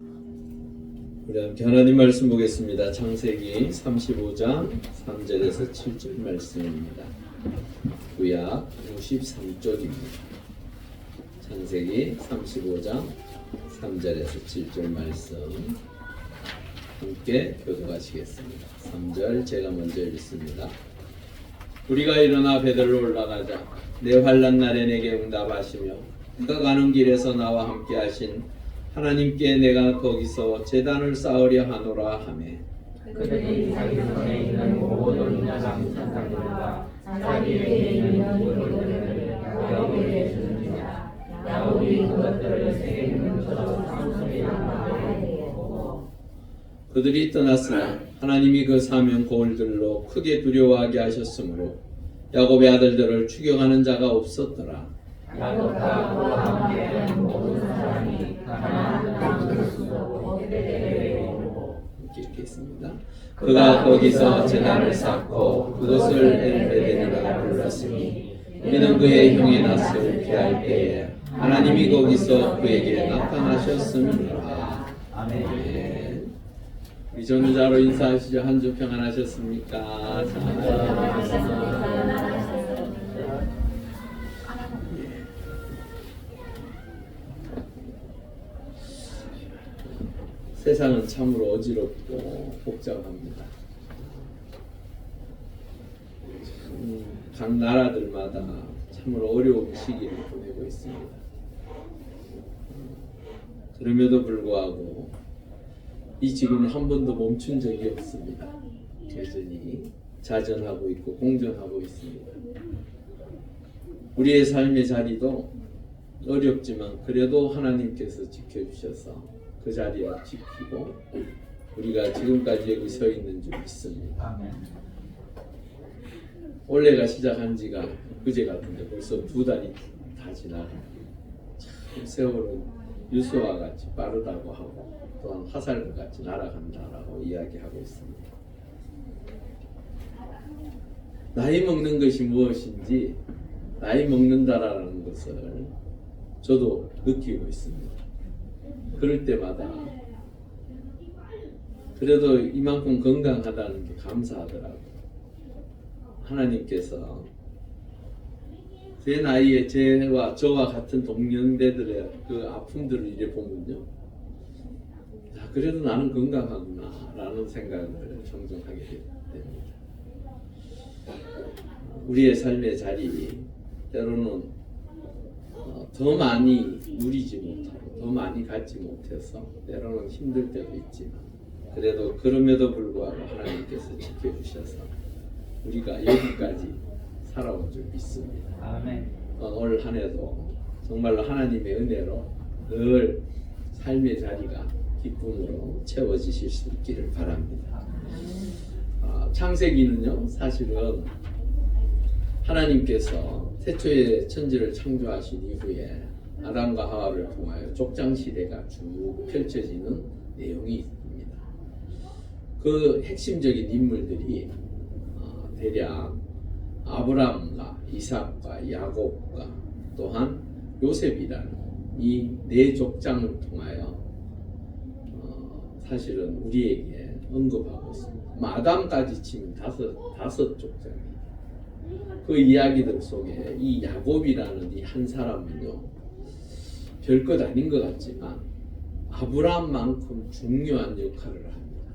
우리 함께 하나님 말씀 보겠습니다. 창세기 35장 3절에서 7절 말씀입니다. 구약 53쪽입니다. 창세기 35장 3절에서 7절 말씀 함께 교독하시겠습니다. 3절 제가 먼저 읽습니다. 우리가 일어나 베들로 올라가자. 내 환난 날에 내게 응답하시며 내가 가는 길에서 나와 함께 하신 하나님께 내가 거기서 제단을 쌓으려 하노라 하매 그들이 자기 손에 있는 모든 장산들과 자기에게 있는 물건들을 야곱에게 주는지라. 야곱이 그것들을 세겜 근처 삼손이라는 마을에 보고 그들이 떠났으나 하나님이 그 사명 고을들로 크게 두려워하게 하셨으므로 야곱의 아들들을 추격하는 자가 없었더라. 야곱과 그와 함께하는 모든 사람이 가나안 땅을 수고 베들레헴에 오르고 읽겠습니다. 그가 거기서 제단을 쌓고 그것을 엘베델이라 불렀으니 이는 그의 형의 낯을 피할 때에 하나님이 거기서 그에게 나타나셨음이라. 아멘. 우리 전자로 인사하시죠. 한 주 평안하셨습니까? 세상은 참으로 어지럽고 복잡합니다. 각 나라들마다 참으로 어려운 시기를 보내고 있습니다. 그럼에도 불구하고 이 지금은 한 번도 멈춘 적이 없습니다. 여전히 자전하고 있고 공존하고 있습니다. 우리의 삶의 자리도 어렵지만 그래도 하나님께서 지켜주셔서 그 자리를 지키고 우리가 지금까지 여기 서 있는 줄 믿습니다. 올해가 시작한 지가 그제 같은데 벌써 2달이 다 지나가요. 참 세월은 유수와 같이 빠르다고 하고 또한 화살과 같이 날아간다라고 이야기하고 있습니다. 나이 먹는 것이 무엇인지 나이 먹는다라는 것을 저도 느끼고 있습니다. 그럴 때마다 그래도 이만큼 건강하다는 게 감사하더라고요. 하나님께서 제 나이에 저와 같은 동년배들의 그 아픔들을 이래 보면요, 그래도 나는 건강하구나 라는 생각을 종종 하게 됩니다. 우리의 삶의 자리 때로는 더 많이 누리지 못하고 더 많이 갖지 못해서 때로는 힘들 때도 있지만 그래도 그럼에도 불구하고 하나님께서 지켜주셔서 우리가 여기까지 살아온 줄 믿습니다. 아멘. 올 한 해도 정말로 하나님의 은혜로 늘 삶의 자리가 기쁨으로 채워지실 수 있기를 바랍니다. 창세기는요, 사실은 하나님께서 태초에 천지를 창조하신 이후에 아담과 하와를 통하여 족장시대가 쭉 펼쳐지는 내용이 있습니다. 그 핵심적인 인물들이 대략 아브라함과 이삭과 야곱과 또한 요셉이라는 이 네 족장을 통하여 사실은 우리에게 언급하고 있습니다. 아담까지 치면 다섯 족장입니다. 그 이야기들 속에 이 야곱이라는 이 한 사람은요, 별것 아닌 것 같지만 아브라함만큼 중요한 역할을 합니다.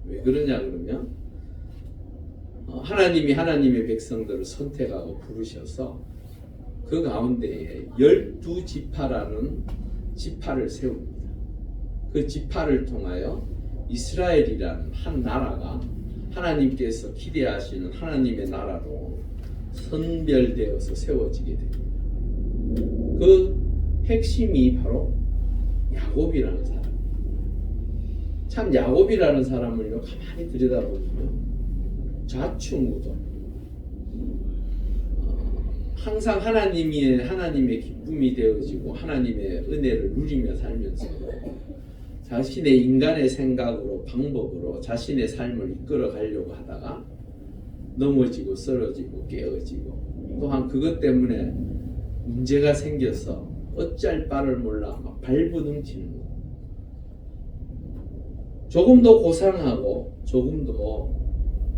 왜 그러냐 그러면 하나님이 하나님의 백성들을 선택하고 부르셔서 그 가운데에 12지파라는 지파를 세웁니다. 그 지파를 통하여 이스라엘이라는 한 나라가 하나님께서 기대하시는 하나님의 나라로 선별되어서 세워지게 됩니다. 그 핵심이 바로 야곱이라는 사람. 참 야곱이라는 사람을요, 가만히 들여다보면요, 좌충우돌, 항상 하나님의 기쁨이 되어지고 하나님의 은혜를 누리며 살면서 자신의 인간의 생각으로 방법으로 자신의 삶을 이끌어 가려고 하다가 넘어지고 쓰러지고 깨어지고 또한 그것 때문에 문제가 생겨서 어찌할 바를 몰라 막 발버둥치는 거. 조금 더 고상하고 조금 더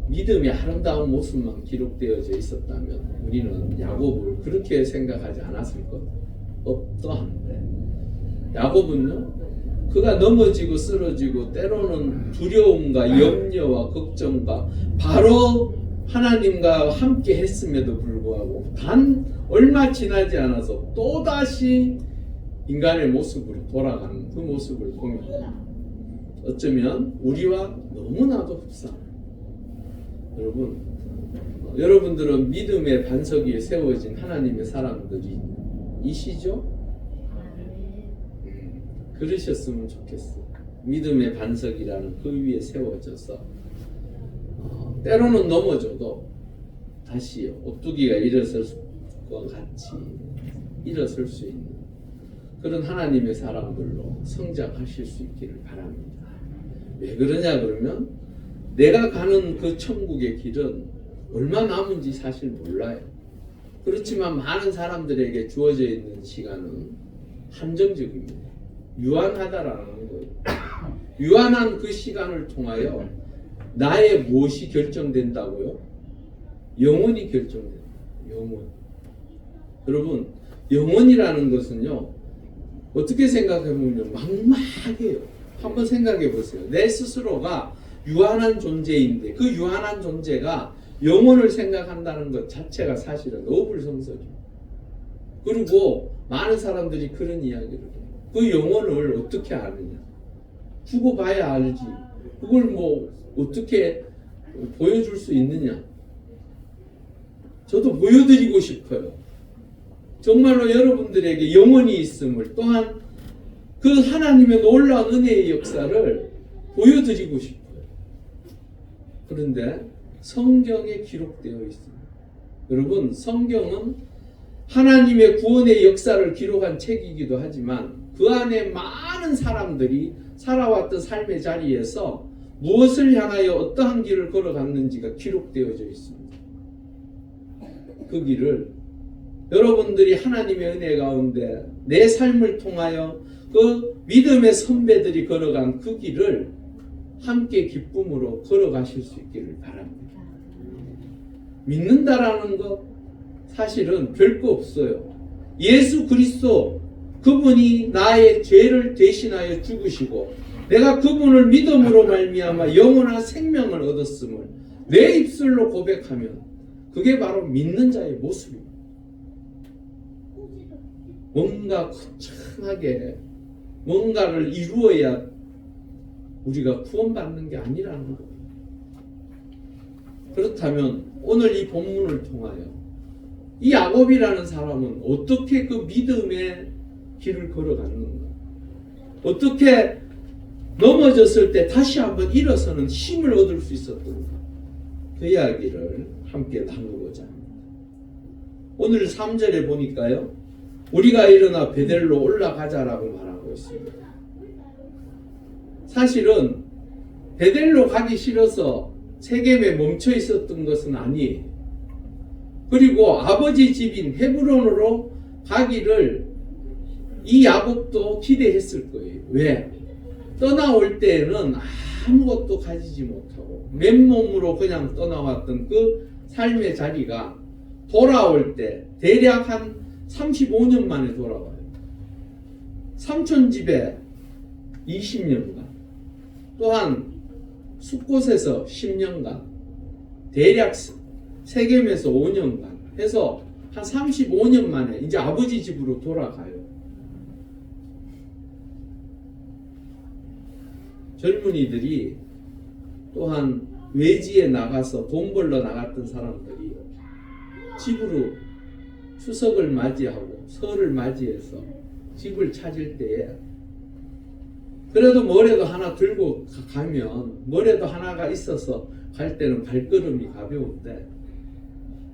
믿음의 아름다운 모습만 기록되어져 있었다면 우리는 야곱을 그렇게 생각하지 않았을 것 없더한데, 야곱은요, 그가 넘어지고 쓰러지고 때로는 두려움과 염려와 걱정과 바로 하나님과 함께 했음에도 불구하고 단 얼마 지나지 않아서 또다시 인간의 모습으로 돌아가는 그 모습을 보면 어쩌면 우리와 너무나도 흡사해요. 여러분들은 믿음의 반석 위에 세워진 하나님의 사람들이시죠? 그러셨으면 좋겠어요. 믿음의 반석이라는 그 위에 세워져서 때로는 넘어져도 다시 오뚜기가 일어설 것 같이 일어설 수 있는 그런 하나님의 사람들로 성장하실 수 있기를 바랍니다. 왜 그러냐 그러면 내가 가는 그 천국의 길은 얼마 남은지 사실 몰라요. 그렇지만 많은 사람들에게 주어져 있는 시간은 한정적입니다. 유한하다라는 거예요. 유한한 그 시간을 통하여 나의 무엇이 결정된다고요? 영혼이 결정된다. 영혼. 여러분, 영혼이라는 것은요, 어떻게 생각해보면 막막해요. 한번 생각해 보세요. 내 스스로가 유한한 존재인데 그 유한한 존재가 영혼을 생각한다는 것 자체가 사실은 어불성설이에요. 그리고 많은 사람들이 그런 이야기를 해요. 그 영혼을 어떻게 아느냐? 두고 봐야 알지. 그걸 뭐 어떻게 보여줄 수 있느냐? 저도 보여드리고 싶어요. 정말로 여러분들에게 영혼이 있음을, 또한 그 하나님의 놀라운 은혜의 역사를 보여드리고 싶어요. 그런데 성경에 기록되어 있습니다. 여러분, 성경은 하나님의 구원의 역사를 기록한 책이기도 하지만 그 안에 많은 사람들이 살아왔던 삶의 자리에서 무엇을 향하여 어떠한 길을 걸어갔는지가 기록되어져 있습니다. 그 길을 여러분들이 하나님의 은혜 가운데 내 삶을 통하여 그 믿음의 선배들이 걸어간 그 길을 함께 기쁨으로 걸어가실 수 있기를 바랍니다. 믿는다라는 것 사실은 별거 없어요. 예수 그리스도 그분이 나의 죄를 대신하여 죽으시고 내가 그분을 믿음으로 말미암아 영원한 생명을 얻었음을 내 입술로 고백하면 그게 바로 믿는 자의 모습입니다. 뭔가 거창하게 뭔가를 이루어야 우리가 구원받는 게 아니라는 거예요. 그렇다면 오늘 이 본문을 통하여 이 야곱이라는 사람은 어떻게 그 믿음의 길을 걸어갔는가? 어떻게 넘어졌을 때 다시 한번 일어서는 힘을 얻을 수 있었던가? 그 이야기를 함께 나누고자 합니다. 오늘 3절에 보니까요, 우리가 일어나 베델로 올라가자라고 말하고 있습니다. 사실은 베델로 가기 싫어서 세겜에 멈춰 있었던 것은 아니에요. 그리고 아버지 집인 헤브론으로 가기를 이 야곱도 기대했을 거예요. 왜? 떠나올 때에는 아무것도 가지지 못하고 맨몸으로 그냥 떠나왔던 그 삶의 자리가 돌아올 때 대략 한 35년 만에 돌아와요. 삼촌 집에 20년간, 또한 숫곳에서 10년간, 대략 세겜에서 5년간 해서 한 35년 만에 이제 아버지 집으로 돌아가요. 젊은이들이 또한 외지에 나가서 돈 벌러 나갔던 사람들이 집으로 추석을 맞이하고 설을 맞이해서 집을 찾을 때에 그래도 뭐라도 하나 들고 가면 뭐라도 하나가 있어서 갈 때는 발걸음이 가벼운데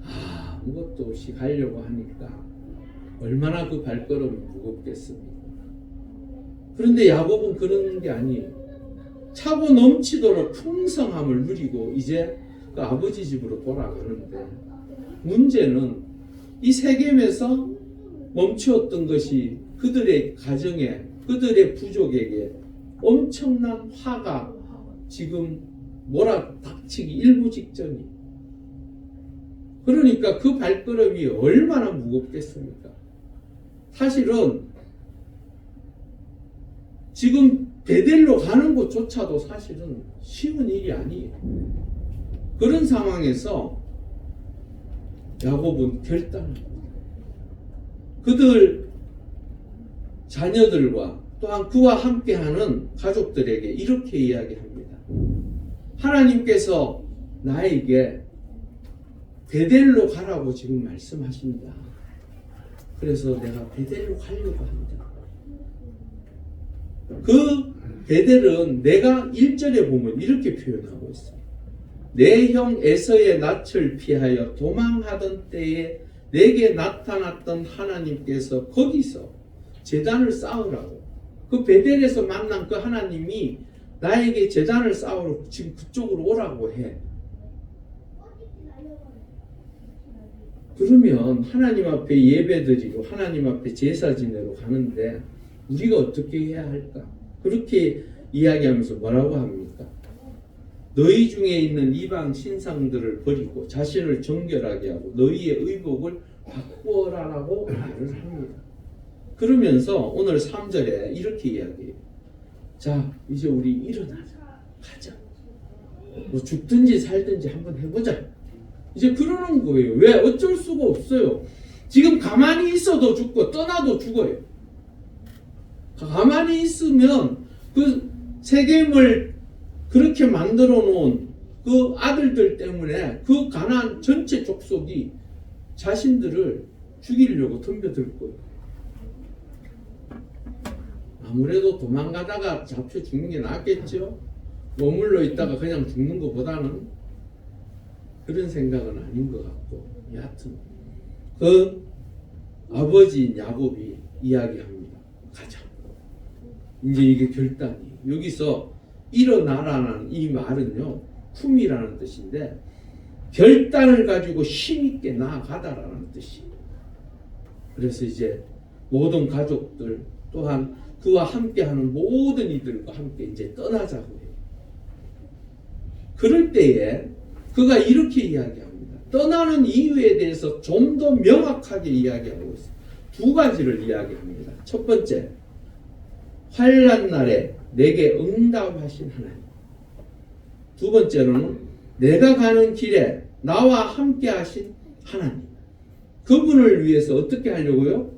아무것도 없이 가려고 하니까 얼마나 그 발걸음이 무겁겠습니까? 그런데 야곱은 그런 게 아니에요. 차고 넘치도록 풍성함을 누리고 이제 그 아버지 집으로 돌아가는데, 문제는 이 세겜에서 멈추었던 것이 그들의 가정에, 그들의 부족에게 엄청난 화가 지금 몰아닥치기 일부 직전이. 그러니까 그 발걸음이 얼마나 무겁겠습니까? 사실은 지금 베델로 가는 것조차도 사실은 쉬운 일이 아니에요. 그런 상황에서 야곱은 결단합니다. 그들 자녀들과 또한 그와 함께하는 가족들에게 이렇게 이야기합니다. 하나님께서 나에게 베델로 가라고 지금 말씀하신다. 그래서 내가 베델로 가려고 합니다. 그 베델은 내가 1절에 보면 이렇게 표현하고 있어요. 내 형 에서의 낯을 피하여 도망하던 때에 내게 나타났던 하나님께서 거기서 제단을 쌓으라고. 그 베델에서 만난 그 하나님이 나에게 제단을 쌓으러 지금 그쪽으로 오라고 해. 그러면 하나님 앞에 예배드리고 하나님 앞에 제사 지내러 가는데 우리가 어떻게 해야 할까? 그렇게 이야기하면서 뭐라고 합니까? 너희 중에 있는 이방 신상들을 버리고 자신을 정결하게 하고 너희의 의복을 바꾸어라라고 말을 합니다. 그러면서 오늘 3절에 이렇게 이야기해요. 자, 이제 우리 일어나자. 가자. 뭐 죽든지 살든지 한번 해보자. 이제 그러는 거예요. 왜? 어쩔 수가 없어요. 지금 가만히 있어도 죽고 떠나도 죽어요. 가만히 있으면 그 세겜을 그렇게 만들어 놓은 그 아들들 때문에 그 가나안 전체 족속이 자신들을 죽이려고 덤벼들 거예요. 아무래도 도망가다가 잡혀 죽는 게 낫겠죠. 머물러 있다가 그냥 죽는 것보다는 그런 생각은 아닌 것 같고, 여하튼 그 아버지인 야곱이 이야기합니다. 가자. 이제 이게 결단이. 여기서 일어나라는 이 말은요, 쿰이라는 뜻인데 결단을 가지고 힘있게 나아가다라는 뜻이에요. 그래서 이제 모든 가족들 또한 그와 함께하는 모든 이들과 함께 이제 떠나자고 해요. 그럴 때에 그가 이렇게 이야기합니다. 떠나는 이유에 대해서 좀 더 명확하게 이야기하고 있어요. 두 가지를 이야기합니다. 첫 번째, 환난 날에 내게 응답하신 하나님. 두 번째로는 내가 가는 길에 나와 함께 하신 하나님. 그분을 위해서 어떻게 하려고요?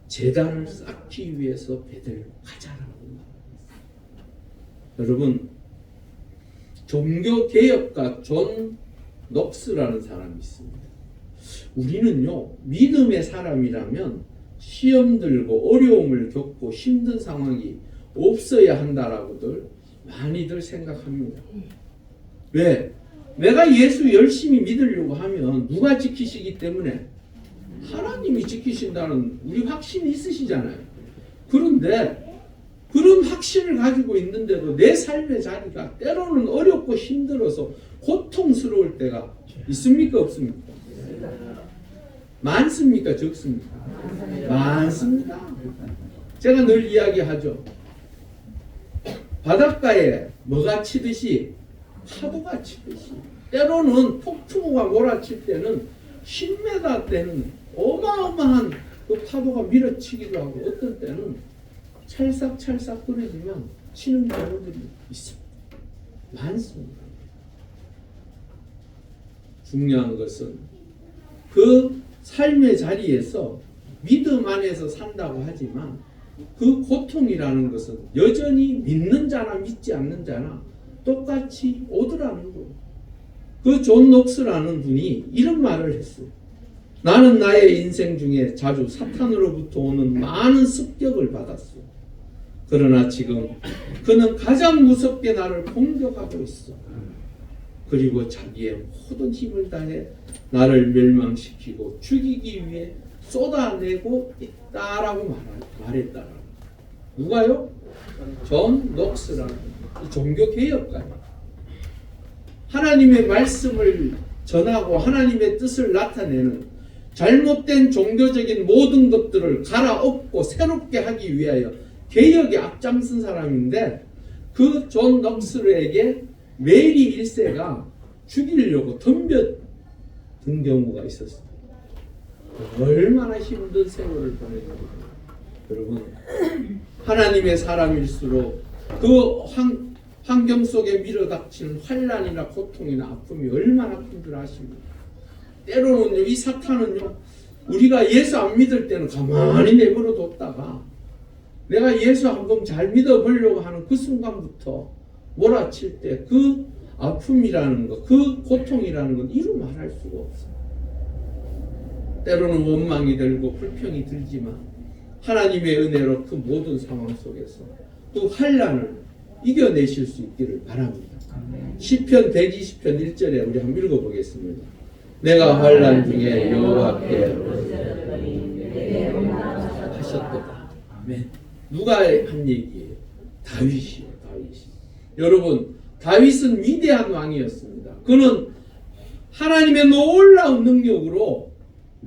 제단을 쌓기 위해서 베델로 가자라고 말합니다. 여러분, 종교개혁가 존 녹스라는 사람이 있습니다. 우리는요, 믿음의 사람이라면 시험 들고 어려움을 겪고 힘든 상황이 없어야 한다라고들 많이들 생각합니다. 왜? 내가 예수 열심히 믿으려고 하면 누가 지키시기 때문에? 하나님이 지키신다는 우리 확신이 있으시잖아요. 그런데 그런 확신을 가지고 있는데도 내 삶의 자리가 때로는 어렵고 힘들어서 고통스러울 때가 있습니까? 없습니까? 많습니까? 적습니까? 많습니다. 제가 늘 이야기하죠. 바닷가에 뭐가 치듯이 파도가 치듯이 때로는 폭풍우가 몰아칠 때는 10m 되는 어마어마한 그 파도가 밀어치기도 하고 어떤 때는 찰싹찰싹 거리지만 치는 경우들이 있습니다. 많습니다. 중요한 것은 그 삶의 자리에서 믿음 안에서 산다고 하지만 그 고통이라는 것은 여전히 믿는 자나 믿지 않는 자나 똑같이 오더라는 거예요. 그 존 녹스라는 분이 이런 말을 했어요. 나는 나의 인생 중에 자주 사탄으로부터 오는 많은 습격을 받았어. 그러나 지금 그는 가장 무섭게 나를 공격하고 있어. 그리고 자기의 모든 힘을 다해 나를 멸망시키고 죽이기 위해 쏟아내고 있다라고 말했다. 누가요? 존 녹스라는 종교개혁가예요. 하나님의 말씀을 전하고 하나님의 뜻을 나타내는 잘못된 종교적인 모든 것들을 갈아엎고 새롭게 하기 위하여 개혁에 앞장선 사람인데 그 존 넉스에게 메리 1세가 죽이려고 덤벼든 경우가 있었어요. 얼마나 힘든 세월을 보냈는지. 여러분, 하나님의 사람일수록 그 환경 속에 밀어닥치는 환난이나 고통이나 아픔이 얼마나 큰줄 아십니까? 때로는요, 이 사탄은요, 우리가 예수 안 믿을 때는 가만히 내버려 뒀다가 내가 예수 한번 잘 믿어보려고 하는 그 순간부터 몰아칠 때 그 아픔이라는 것, 그 고통이라는 건 이루 말할 수가 없어요. 때로는 원망이 들고 불평이 들지만 하나님의 은혜로 그 모든 상황 속에서 그 환난을 이겨내실 수 있기를 바랍니다. 시편 120편 1절에 우리 한번 읽어보겠습니다. 내가 환난 중에 여호와께 하셨도다. 아멘. 누가 한 얘기예요? 다윗이요. 여러분, 다윗은 위대한 왕이었습니다. 그는 하나님의 놀라운 능력으로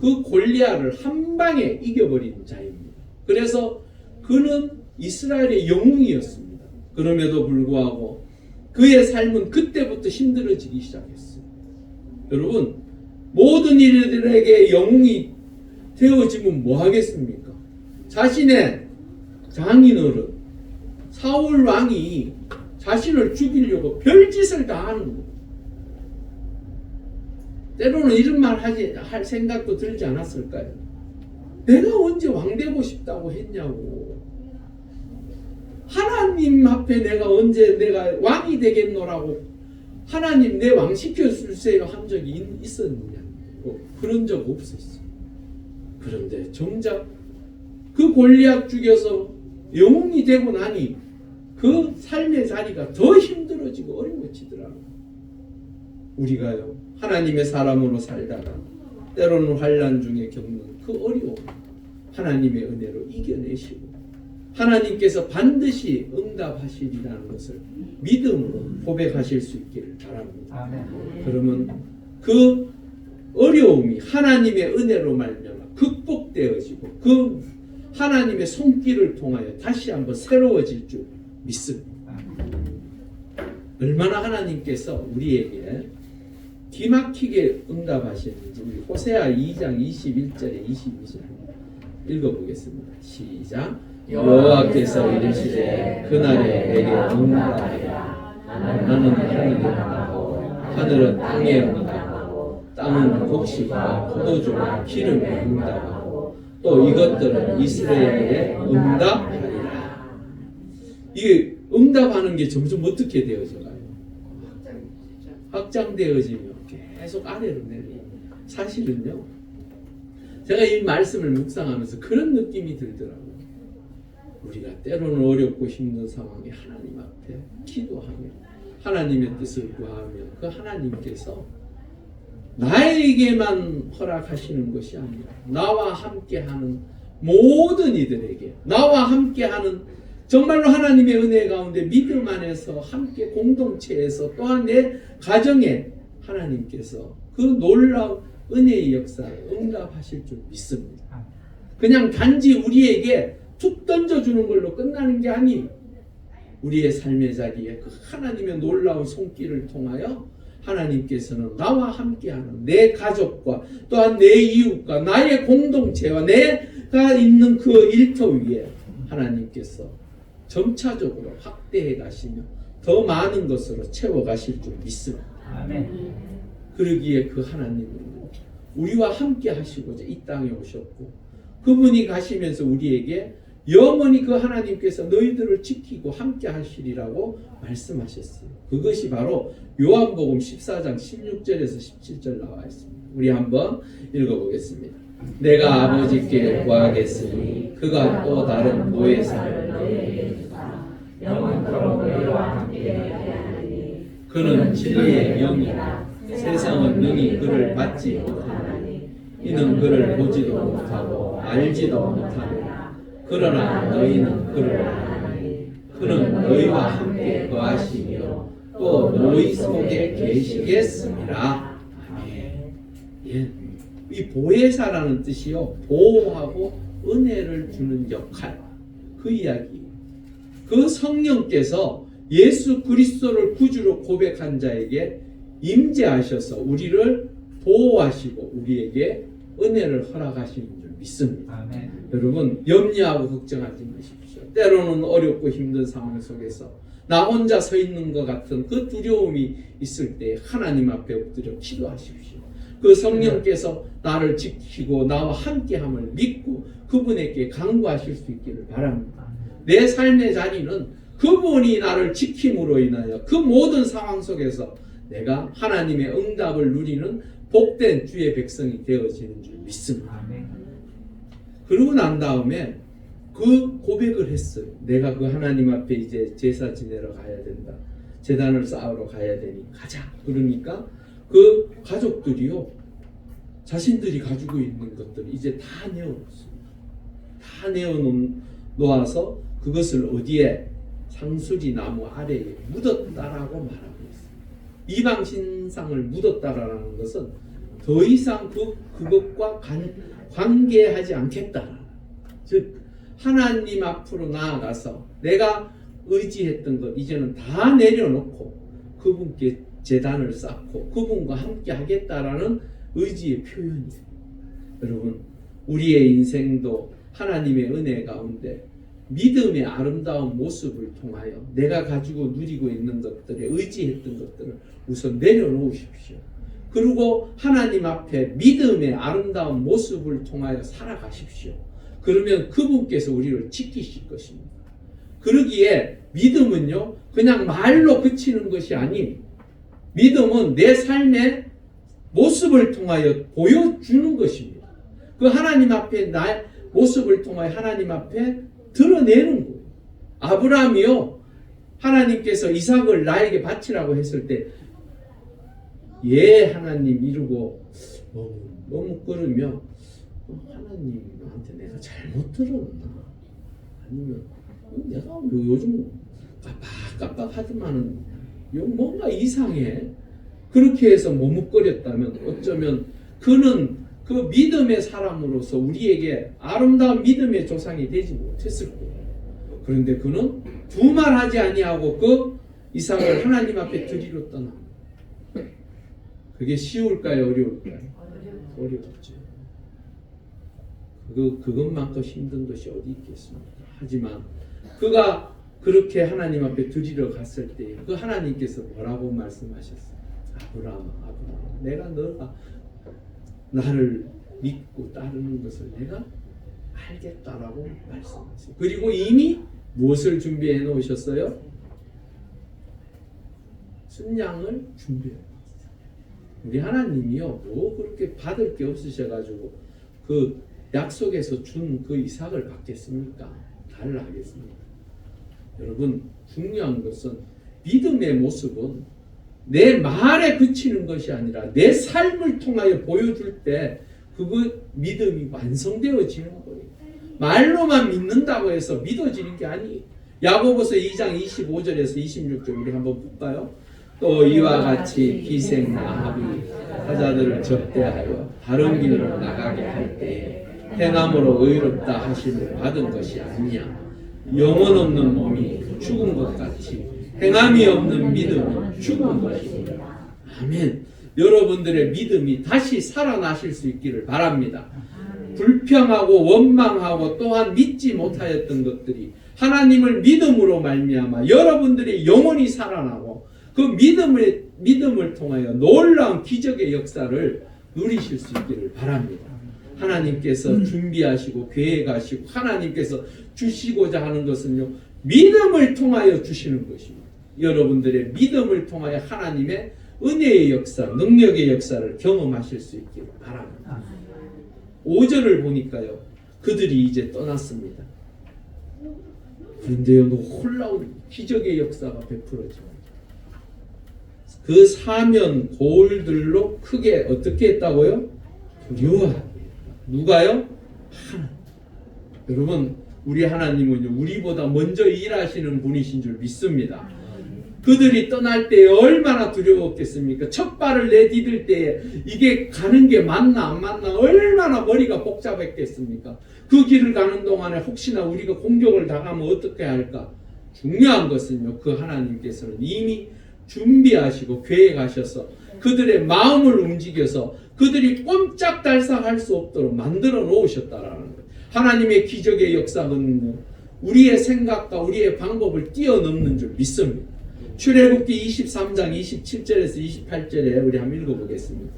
그 골리앗을 한 방에 이겨버린 자입니다. 그래서 그는 이스라엘의 영웅이었습니다. 그럼에도 불구하고 그의 삶은 그때부터 힘들어지기 시작했어요. 여러분, 모든 이들에게 영웅이 되어지면 뭐 하겠습니까? 자신의 장인어른 사울 왕이 자신을 죽이려고 별짓을 다 하는 거예요. 때로는 이런 말 할 생각도 들지 않았을까요? 내가 언제 왕 되고 싶다고 했냐고. 하나님 앞에 내가 언제 내가 왕이 되겠노라고 하나님 내 왕 시켜주세요 한 적이 있었느냐. 그런 적 없었어. 그런데 정작 그 골리앗 죽여서 영웅이 되고 나니 그 삶의 자리가 더 힘들어지고 어려워지더라고요. 우리가요, 하나님의 사람으로 살다가 때로는 환난 중에 겪는 그 어려움 하나님의 은혜로 이겨내시고 하나님께서 반드시 응답하시리라는 것을 믿음으로 고백하실 수 있기를 바랍니다. 아멘. 그러면 그 어려움이 하나님의 은혜로 말미암아 극복되어지고 그 하나님의 손길을 통하여 다시 한번 새로워질 줄 믿습니다. 얼마나 하나님께서 우리에게 기막히게 응답하시는지 우리 호세아 2장 21절에 22절 읽어보겠습니다. 시작. 여호와께서 이르시되 그날에 내게 응답하리라. 나는 하늘에 응답하고 하늘은 땅에 응답하고 땅은 곡식과 포도주와 기름에 응답하고 또 이것들은 이스라엘에 응답하리라. 이게 응답하는 게 점점 어떻게 되어져가요? 확장되어지며 계속 아래로 내려요. 사실은요, 제가 이 말씀을 묵상하면서 그런 느낌이 들더라고요. 우리가 때로는 어렵고 힘든 상황에 하나님 앞에 기도하며 하나님의 뜻을 구하며 그 하나님께서 나에게만 허락하시는 것이 아니라 나와 함께하는 모든 이들에게 나와 함께하는 정말로 하나님의 은혜 가운데 믿음 안에서 함께 공동체에서 또한 내 가정에 하나님께서 그 놀라운 은혜의 역사를 응답하실 줄 믿습니다. 그냥 단지 우리에게 툭 던져주는 걸로 끝나는 게 아니에요. 우리의 삶의 자리에 그 하나님의 놀라운 손길을 통하여 하나님께서는 나와 함께하는 내 가족과 또한 내 이웃과 나의 공동체와 내가 있는 그 일터 위에 하나님께서 점차적으로 확대해 가시며 더 많은 것으로 채워 가실 줄 믿습니다. 아멘. 그러기에 그 하나님은 우리와 함께 하시고자 이 땅에 오셨고 그분이 가시면서 우리에게 영원히 그 하나님께서 너희들을 지키고 함께 하시리라고 말씀하셨어요. 그것이 바로 요한복음 14장 16절에서 17절 나와 있습니다. 우리 한번 읽어보겠습니다. 내가 아버지께 구하겠으니 그가 또 다른 보혜사를 너희에게 주사 영원토록 너희와 함께 하리니 그는 진리의 영이라 세상은 능히 그를 받지 못하나니 이는 그를 보지도 못하고 알지도 못하느라 그러나 너희는 그를 아나니 그는 너희와 함께 거하시며 또 너희 속에 계시겠습니다. 아멘. 예. 이 보혜사라는 뜻이요, 보호하고 은혜를 주는 역할, 그 이야기. 그 성령께서 예수 그리스도를 구주로 고백한 자에게 임재하셔서 우리를 보호하시고 우리에게 은혜를 허락하시는 줄 믿습니다. 아멘. 여러분 염려하고 걱정하지 마십시오. 때로는 어렵고 힘든 상황 속에서 나 혼자 서 있는 것 같은 그 두려움이 있을 때 하나님 앞에 엎드려 기도하십시오. 그 성령께서 나를 지키고 나와 함께함을 믿고 그분에게 간구하실 수 있기를 바랍니다. 내 삶의 자리는 그분이 나를 지킴으로 인하여 그 모든 상황 속에서 내가 하나님의 응답을 누리는 복된 주의 백성이 되어지는 줄 믿습니다. 아멘. 그러고 난 다음에 그 고백을 했어요. 내가 그 하나님 앞에 이제 제사 지내러 가야 된다. 제단을 쌓으러 가야 되니 가자. 그러니까 그 가족들이요, 자신들이 가지고 있는 것들을 이제 다 내어놓습니다. 다 내어놓아서 그것을 어디에? 상수리 나무 아래에 묻었다라고 말하고 있습니다. 이방 신상을 묻었다라는 것은 더 이상 그것과 관계하지 않겠다. 즉 하나님 앞으로 나아가서 내가 의지했던 것 이제는 다 내려놓고 그분께 제단을 쌓고 그분과 함께 하겠다라는 의지의 표현이에요. 여러분, 우리의 인생도 하나님의 은혜 가운데 믿음의 아름다운 모습을 통하여 내가 가지고 누리고 있는 것들에 의지했던 것들을 우선 내려놓으십시오. 그리고 하나님 앞에 믿음의 아름다운 모습을 통하여 살아가십시오. 그러면 그분께서 우리를 지키실 것입니다. 그러기에 믿음은요, 그냥 말로 그치는 것이 아닌 믿음은 내 삶의 모습을 통하여 보여주는 것입니다. 그 하나님 앞에 나의 모습을 통하여 하나님 앞에 드러내는 거예요. 아브라함이요, 하나님께서 이삭을 나에게 바치라고 했을 때 예 하나님 이러고 너무 끌으며 하나님한테 내가 잘못 들었나? 아니면 내가 요즘 깜빡깜빡하지만은 뭔가 이상해. 그렇게 해서 머뭇거렸다면 어쩌면 그는 그 믿음의 사람으로서 우리에게 아름다운 믿음의 조상이 되지 못했을 거예요. 그런데 그는 두말하지 아니하고 그 이삭을 하나님 앞에 드리러 떠납니다. 그게 쉬울까요? 어려울까요? 어렵죠. 그것만큼 힘든 것이 어디 있겠습니까? 하지만 그가 그렇게 하나님 앞에 드리러 갔을 때 그 하나님께서 뭐라고 말씀하셨어요? 아브라함, 내가 너가 나를 믿고 따르는 것을 내가 알겠다라고 말씀하세요. 그리고 이미 무엇을 준비해 놓으셨어요? 순양을 준비해 놓으셨어요. 우리 하나님이요, 뭐 그렇게 받을 게 없으셔가지고 그 약속에서 준 그 이삭을 받겠습니까? 달라하겠습니까? 여러분, 중요한 것은 믿음의 모습은 내 말에 그치는 것이 아니라 내 삶을 통하여 보여줄 때 그거 믿음이 완성되어지는 거예요. 말로만 믿는다고 해서 믿어지는 게 아니에요. 야고보서 2장 25절에서 26절 우리 한번 볼까요? 또 이와 같이 기생 아합이 사자들을 접대하여 다른 길로 나가게 할 때에 행함으로 의롭다 하심을 받은 것이 아니냐. 영혼 없는 몸이 죽은 것 같이 행함이 없는 믿음은 죽은 것입니다. 아멘. 여러분들의 믿음이 다시 살아나실 수 있기를 바랍니다. 불평하고 원망하고 또한 믿지 못하였던 것들이 하나님을 믿음으로 말미암아 여러분들의 영혼이 살아나고 그 믿음을 통하여 놀라운 기적의 역사를 누리실 수 있기를 바랍니다. 하나님께서 준비하시고 계획하시고 하나님께서 주시고자 하는 것은요, 믿음을 통하여 주시는 것입니다. 여러분들의 믿음을 통하여 하나님의 은혜의 역사, 능력의 역사를 경험하실 수 있기를 바랍니다. 5절을 보니까요, 그들이 이제 떠났습니다. 그런데요, 놀라운 기적의 역사가 베풀어집니다. 그 사면 돌들로 크게 어떻게 했다고요? 두려워합니다. 누가요? 하나님. 여러분, 우리 하나님은요, 우리보다 먼저 일하시는 분이신 줄 믿습니다. 그들이 떠날 때 얼마나 두려웠겠습니까? 첫 발을 내디딜 때 이게 가는 게 맞나 안 맞나 얼마나 머리가 복잡했겠습니까? 그 길을 가는 동안에 혹시나 우리가 공격을 당하면 어떻게 할까? 중요한 것은요, 그 하나님께서는 이미 준비하시고 계획하셔서 그들의 마음을 움직여서 그들이 꼼짝달싹할 수 없도록 만들어 놓으셨다라는 거예요. 하나님의 기적의 역사는 우리의 생각과 우리의 방법을 뛰어넘는 줄 믿습니다. 출애굽기 23장 27절에서 28절에 우리 한번 읽어보겠습니다.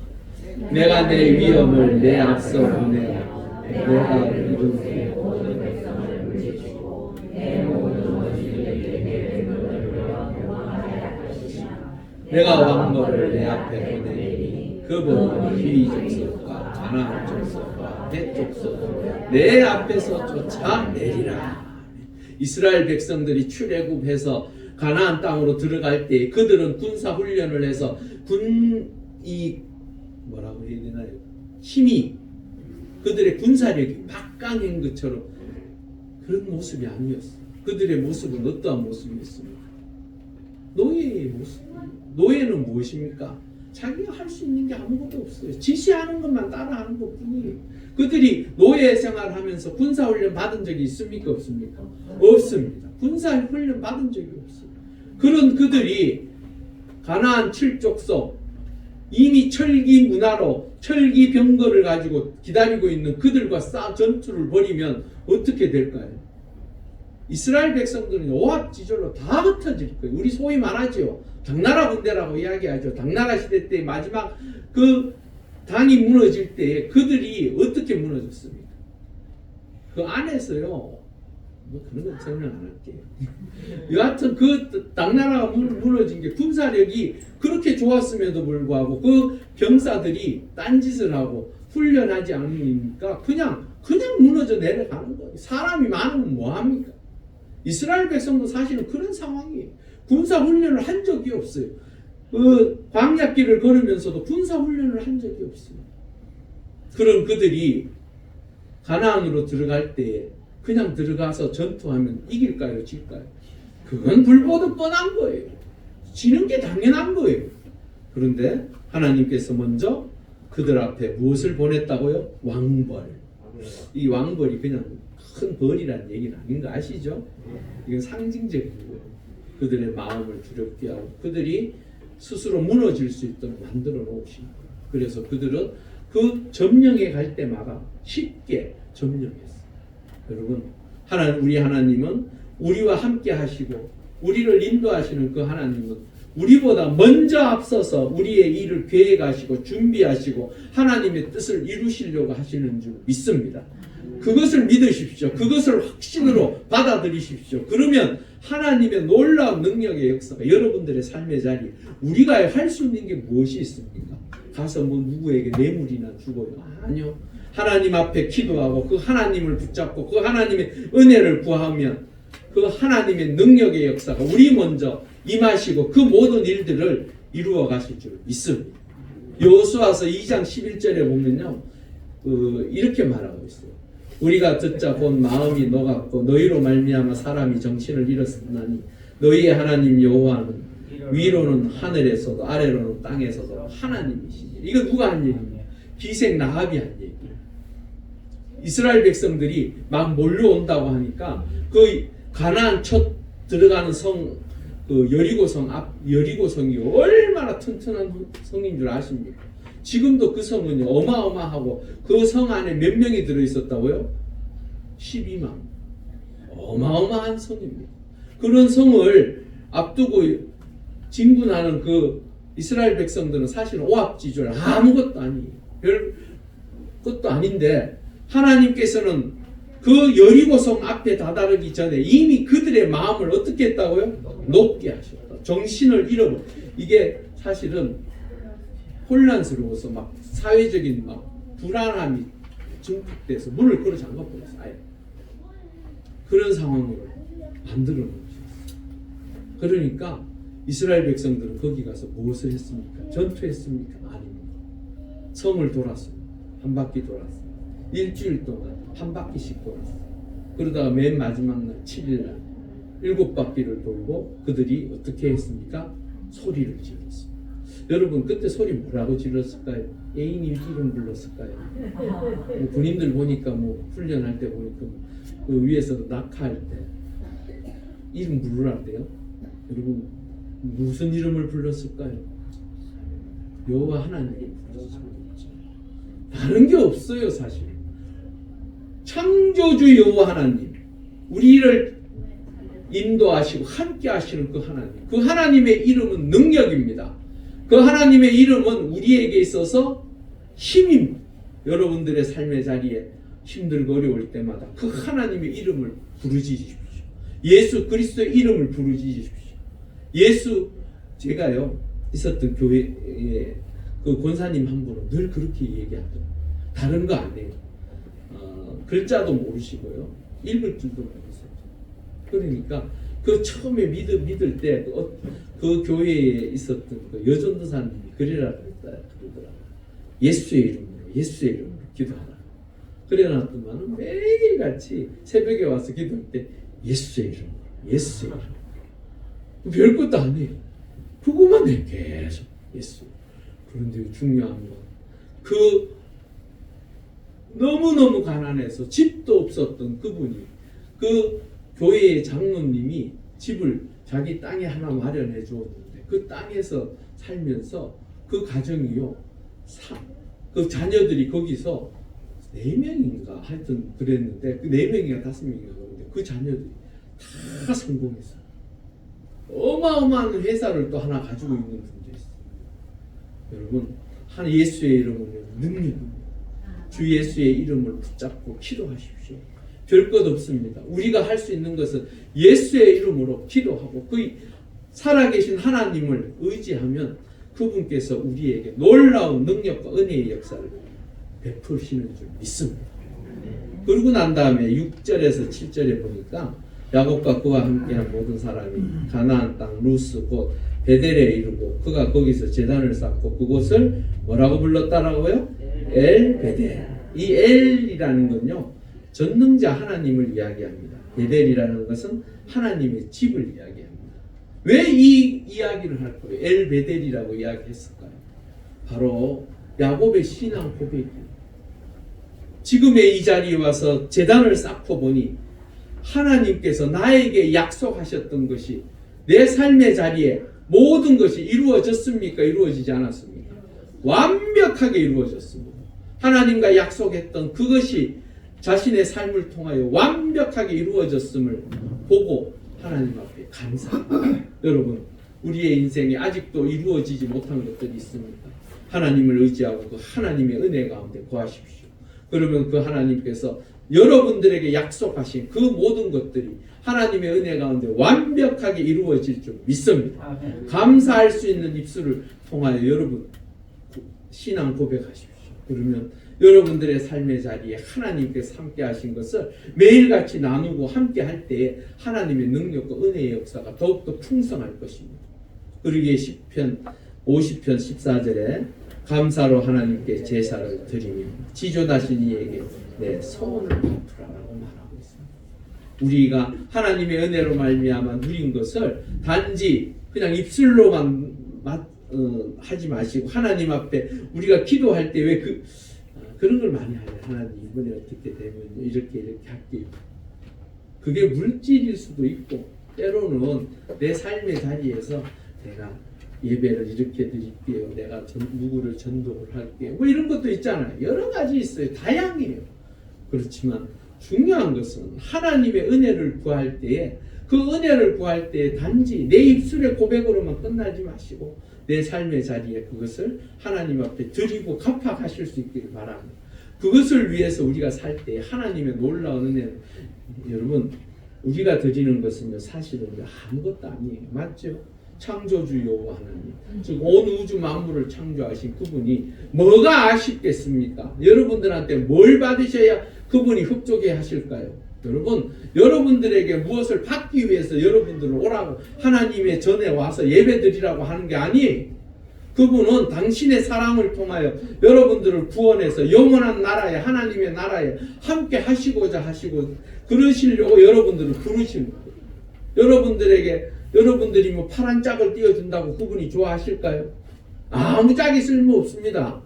내가 내 위엄을 내 앞서 보내어 내가 이루게 모든 백성을 물리치고 내 모든 원수들에게 내 눈을 들어 교만하게 하시나 내가 왕거를 내 앞에 보내니 그분은 히위 족속과 가나안 족속과 헷 족속을 내 앞에서 쫓아내리라. 이스라엘 백성들이 출애굽해서 가나안 땅으로 들어갈 때 그들은 군사 훈련을 해서 군이 뭐라고 해야 되나요? 힘이 그들의 군사력이 막강한 것처럼 그런 모습이 아니었어요. 그들의 모습은 어떠한 모습이었습니까? 노예의 모습. 노예는 무엇입니까? 자기가 할 수 있는 게 아무것도 없어요. 지시하는 것만 따라하는 것뿐이에요. 그들이 노예 생활하면서 군사훈련 받은 적이 있습니까? 없습니까? 없습니다. 군사훈련 받은 적이 없어요. 그런 그들이 가나안 7족속 이미 철기 문화로 철기 병거를 가지고 기다리고 있는 그들과 전투를 벌이면 어떻게 될까요? 이스라엘 백성들은 오합지졸로 다 흩어질 거예요. 우리 소위 말하죠. 당나라 군대라고 이야기하죠. 당나라 시대 때 마지막 그 당이 무너질 때 그들이 어떻게 무너졌습니까? 그 안에서요. 뭐 그런 건 설명 안 할게요. 여하튼 그 당나라가 무너진 게 군사력이 그렇게 좋았음에도 불구하고 그 병사들이 딴짓을 하고 훈련하지 않으니까 그냥 무너져 내려가는 거예요. 사람이 많으면 뭐합니까? 이스라엘 백성도 사실은 그런 상황이에요. 군사 훈련을 한 적이 없어요. 그 광야길을 걸으면서도 군사 훈련을 한 적이 없어요. 그런 그들이 가나안으로 들어갈 때 그냥 들어가서 전투하면 이길까요? 질까요? 그건 불보듯 뻔한 거예요. 지는 게 당연한 거예요. 그런데 하나님께서 먼저 그들 앞에 무엇을 보냈다고요? 왕벌. 이 왕벌이 그냥 큰 벌이라는 얘기는 아닌 거 아시죠? 이건 상징적인 거예요. 그들의 마음을 두렵게 하고 그들이 스스로 무너질 수 있도록 만들어 놓으신 거예요. 그래서 그들은 그 점령에 갈 때마다 쉽게 점령했어요. 여러분, 우리 하나님은 우리와 함께 하시고 우리를 인도하시는 그 하나님은 우리보다 먼저 앞서서 우리의 일을 계획하시고 준비하시고 하나님의 뜻을 이루시려고 하시는 줄 믿습니다. 그것을 믿으십시오. 그것을 확신으로 받아들이십시오. 그러면 하나님의 놀라운 능력의 역사가 여러분들의 삶의 자리, 우리가 할 수 있는 게 무엇이 있습니까? 가서 뭐 누구에게 뇌물이나 주고요? 아니요. 하나님 앞에 기도하고 그 하나님을 붙잡고 그 하나님의 은혜를 구하면 그 하나님의 능력의 역사가 우리 먼저 임하시고 그 모든 일들을 이루어 가실 줄 믿습니다. 여호수아서 2장 11절에 보면요, 이렇게 말하고 있어요. 우리가 듣자 본 마음이 녹았고 너희로 말미암아 사람이 정신을 잃었나니 너희의 하나님 여호와는 위로는 하늘에서도 아래로는 땅에서도 하나님이시니. 이거 누가 한 얘기냐? 기생 라합이 한 얘기예요. 이스라엘 백성들이 막 몰려온다고 하니까 그 가나안 첫 들어가는 성, 그 여리고성이 얼마나 튼튼한 성인 줄 아십니까? 지금도 그 성은 어마어마하고 그 성 안에 몇 명이 들어있었다고요? 12만. 어마어마한 성입니다. 그런 성을 앞두고 진군하는 그 이스라엘 백성들은 사실 오합지졸 아무것도 아니에요. 별 것도 아닌데 하나님께서는 그 여리고성 앞에 다다르기 전에 이미 그들의 마음을 어떻게 했다고요? 높게 하셨다. 정신을 잃어버려. 이게 사실은 혼란스러워서 막 사회적인 막 불안함이 증폭돼서 문을 걸어 잠가버렸어요. 아예. 그런 상황으로 만들어 놓으셨어요. 그러니까 이스라엘 백성들은 거기 가서 무엇을 했습니까? 전투했습니까? 아닙니다. 성을 돌았습니다. 한 바퀴 돌았습니다. 일주일 동안 한 바퀴씩 돌았어요. 그러다가 맨 마지막 날 7일날 7바퀴를 돌고 그들이 어떻게 했습니까? 소리를 질렀습니다. 여러분 그때 소리 뭐라고 질렀을까요? 애인이 이름 불렀을까요? 뭐 군인들 보니까 뭐 훈련할 때 보니까 그 위에서 낙하할 때 이름 부르란대요. 여러분 무슨 이름을 불렀을까요? 여호와 하나님이 불렀죠. 다른 게 없어요. 사실 창조주 여호와 하나님, 우리를 인도하시고 함께 하시는 그 하나님, 그 하나님의 이름은 능력입니다. 그 하나님의 이름은 우리에게 있어서 힘입니다. 여러분들의 삶의 자리에 힘들고 어려울 때마다 그 하나님의 이름을 부르짖으십시오. 예수 그리스도의 이름을 부르짖으십시오. 예수, 제가요 있었던 교회에 그 권사님 한 분은 늘 그렇게 얘기하더라고요. 다른 거 안 해요. 글자도 모르시고요, 읽을 줄도 모르세요. 그러니까 그 처음에 믿을 때 그 교회에 있었던 그 여전도사님이 그래라 그러더라고요. 예수의 이름으로 기도하라. 그래놨더만 매일같이 새벽에 와서 기도할 때 예수의 이름으로. 별것도 안 해요. 그것만 해, 계속 예수. 그런데 중요한 건 그 너무너무 가난해서 집도 없었던 그분이, 그 교회의 장로님이 집을 자기 땅에 하나 마련해 주었는데 그 땅에서 살면서 그 가정이요, 그 자녀들이 거기서 4명인가 하여튼 그랬는데, 그 4명인가 5명인가 그런데 그 자녀들이 다 성공했어요. 어마어마한 회사를 또 하나 가지고 있는 분도 있어요. 여러분, 한 예수의 이름은 능력입니다. 주 예수의 이름을 붙잡고 기도하십시오. 별것 없습니다. 우리가 할 수 있는 것은 예수의 이름으로 기도하고 그 살아계신 하나님을 의지하면 그분께서 우리에게 놀라운 능력과 은혜의 역사를 베푸시는 줄 믿습니다. 그러고 난 다음에 6절에서 7절에 보니까 야곱과 그와 함께한 모든 사람이 가나안 땅 루스 곧 베델에 이르고 그가 거기서 제단을 쌓고 그곳을 뭐라고 불렀다라고요? 엘베델. 이 엘이라는 건요, 전능자 하나님을 이야기합니다. 베델이라는 것은 하나님의 집을 이야기합니다. 왜 이 이야기를 할 거예요? 엘베델이라고 이야기했을까요? 바로 야곱의 신앙 고백이에요. 지금의 이 자리에 와서 제단을 쌓고 보니 하나님께서 나에게 약속하셨던 것이 내 삶의 자리에 모든 것이 이루어졌습니까? 이루어지지 않았습니까? 완벽하게 이루어졌습니다. 하나님과 약속했던 그것이 자신의 삶을 통하여 완벽하게 이루어졌음을 보고 하나님 앞에 감사합니다. 여러분, 우리의 인생에 아직도 이루어지지 못한 것들이 있습니까? 하나님을 의지하고 그 하나님의 은혜 가운데 거하십시오. 그러면 그 하나님께서 여러분들에게 약속하신 그 모든 것들이 하나님의 은혜 가운데 완벽하게 이루어질 줄 믿습니다. 감사할 수 있는 입술을 통하여 여러분 신앙 고백하십시오. 그러면 여러분들의 삶의 자리에 하나님께서 함께 하신 것을 매일같이 나누고 함께 할 때에 하나님의 능력과 은혜의 역사가 더욱더 풍성할 것입니다. 그러기에 시편 50편 14절에 감사로 하나님께 제사를 드리며 지존하신 이에게 내 소원을 베푸라라고 말하고 있습니다. 우리가 하나님의 은혜로 말미암아 누린 것을 단지 그냥 입술로만 하지 마시고 하나님 앞에 우리가 기도할 때 왜 그런 걸 많이 하냐. 하나님 이번에 어떻게 되면 이렇게 할게요. 그게 물질일 수도 있고 때로는 내 삶의 자리에서 내가 예배를 이렇게 드릴게요. 내가 누구를 전도를 할게요. 뭐 이런 것도 있잖아요. 여러 가지 있어요. 다양해요. 그렇지만 중요한 것은 하나님의 은혜를 구할 때에 그 은혜를 구할 때에 단지 내 입술의 고백으로만 끝나지 마시고 내 삶의 자리에 그것을 하나님 앞에 드리고 갚아가실 수 있기를 바랍니다. 그것을 위해서 우리가 살 때 하나님의 놀라운 은혜는 여러분 우리가 드리는 것은요 사실은 아무것도 아니에요. 맞죠? 창조주 여호와 하나님, 즉 온 우주 만물을 창조하신 그분이 뭐가 아쉽겠습니까? 여러분들한테 뭘 받으셔야 그분이 흡족해 하실까요? 여러분, 여러분들에게 무엇을 받기 위해서 여러분들을 오라고 하나님의 전에 와서 예배드리라고 하는 게 아니에요. 그분은 당신의 사랑을 통하여 여러분들을 구원해서 영원한 나라에 하나님의 나라에 함께 하시고자 하시고 그러시려고 여러분들을 부르시는 거예요. 여러분들이 뭐 파란 짝을 띄워준다고 그분이 좋아하실까요? 아무 짝이 쓸모없습니다.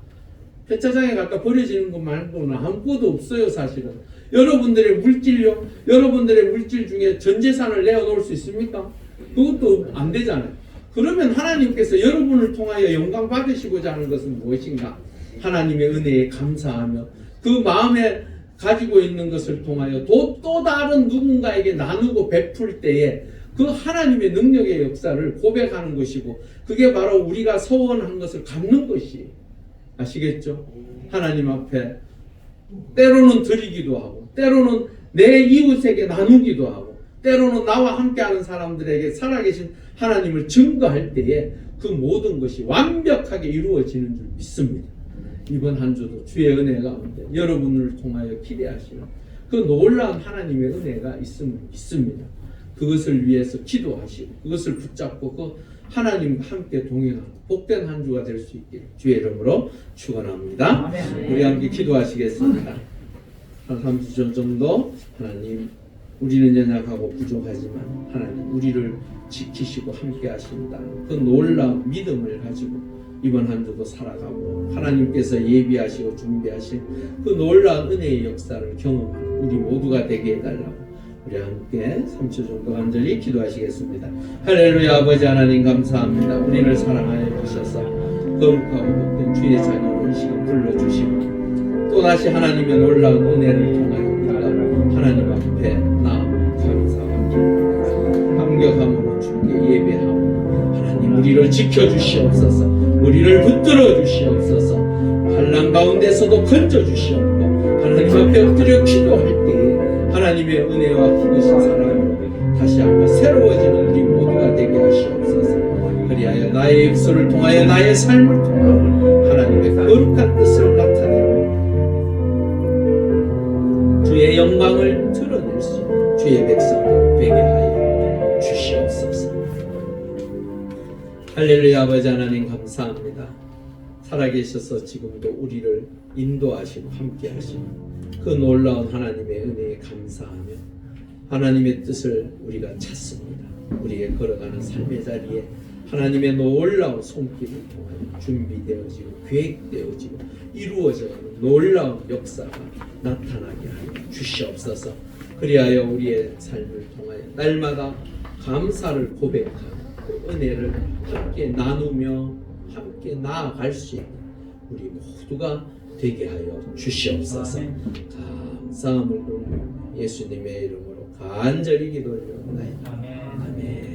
폐차장에 갖다 버려지는 것 말고는 아무것도 없어요. 사실은 여러분들의 물질력, 여러분들의 물질 중에 전 재산을 내어놓을 수 있습니까? 그것도 안 되잖아요. 그러면 하나님께서 여러분을 통하여 영광 받으시고자 하는 것은 무엇인가? 하나님의 은혜에 감사하며 그 마음에 가지고 있는 것을 통하여 또 다른 누군가에게 나누고 베풀 때에 그 하나님의 능력의 역사를 고백하는 것이고, 그게 바로 우리가 서원한 것을 갚는 것이, 아시겠죠? 하나님 앞에 때로는 드리기도 하고, 때로는 내 이웃에게 나누기도 하고, 때로는 나와 함께하는 사람들에게 살아계신 하나님을 증거할 때에 그 모든 것이 완벽하게 이루어지는 줄 믿습니다. 이번 한 주도 주의 은혜 가운데 여러분을 통하여 기대하시는 그 놀라운 하나님의 은혜가 있음을 믿습니다. 그것을 위해서 기도하시고 그것을 붙잡고 그 하나님과 함께 동행하는 복된 한 주가 될 수 있기를 주의 이름으로 축원합니다. 우리 함께 기도하시겠습니다. 한 3주 정도 하나님, 우리는 연약하고 부족하지만 하나님 우리를 지키시고 함께 하신다. 그 놀라운 믿음을 가지고 이번 한 주도 살아가고 하나님께서 예비하시고 준비하신 그 놀라운 은혜의 역사를 경험하는 우리 모두가 되게 해달라고 우리 함께 3초 정도 간절히 기도하시겠습니다. 할렐루야. 아버지 하나님 감사합니다. 우리를 사랑하여 주셔서 거룩하고 복된 주의 자녀로 이 시간 불러주시고 또다시 하나님의 놀라운 은혜를 통하여 우리가 하나님 앞에 나아가 감사와 감격함으로 주께 예배하고 하나님 우리를 지켜주시옵소서, 우리를 붙들어 주시옵소서, 환난 가운데서도 건져 주시옵고 하나님 앞에 엎드려 기도할 때에 하나님의 은혜와 기쁘신 사랑으로 다시 한번 새로워지는 우리 모두가 되게 하시옵소서. 그리하여 나의 입술을 통하여 나의 삶을 통하여 하나님의 거룩한 뜻을 나타내고 주의 영광을 드러낼 수 있는 주의 백성들 되게 하여 주시옵소서. 할렐루야. 아버지 하나님 감사합니다. 살아계셔서 지금도 우리를 인도하시고 함께 하시고 그 놀라운 하나님의 은혜에 감사하며 하나님의 뜻을 우리가 찾습니다. 우리의 걸어가는 삶의 자리에 하나님의 놀라운 손길을 통하여 준비되어지고 계획되어지고 이루어져가는 놀라운 역사가 나타나게 하여 주시옵소서. 그리하여 우리의 삶을 통하여 날마다 감사를 고백하고 그 은혜를 함께 나누며 함께 나아갈 수 있는 우리 모두가 되게 하여 주시옵소서. 감사함을 돌리며 예수님의 이름으로 간절히 기도드리옵나이다. 아멘.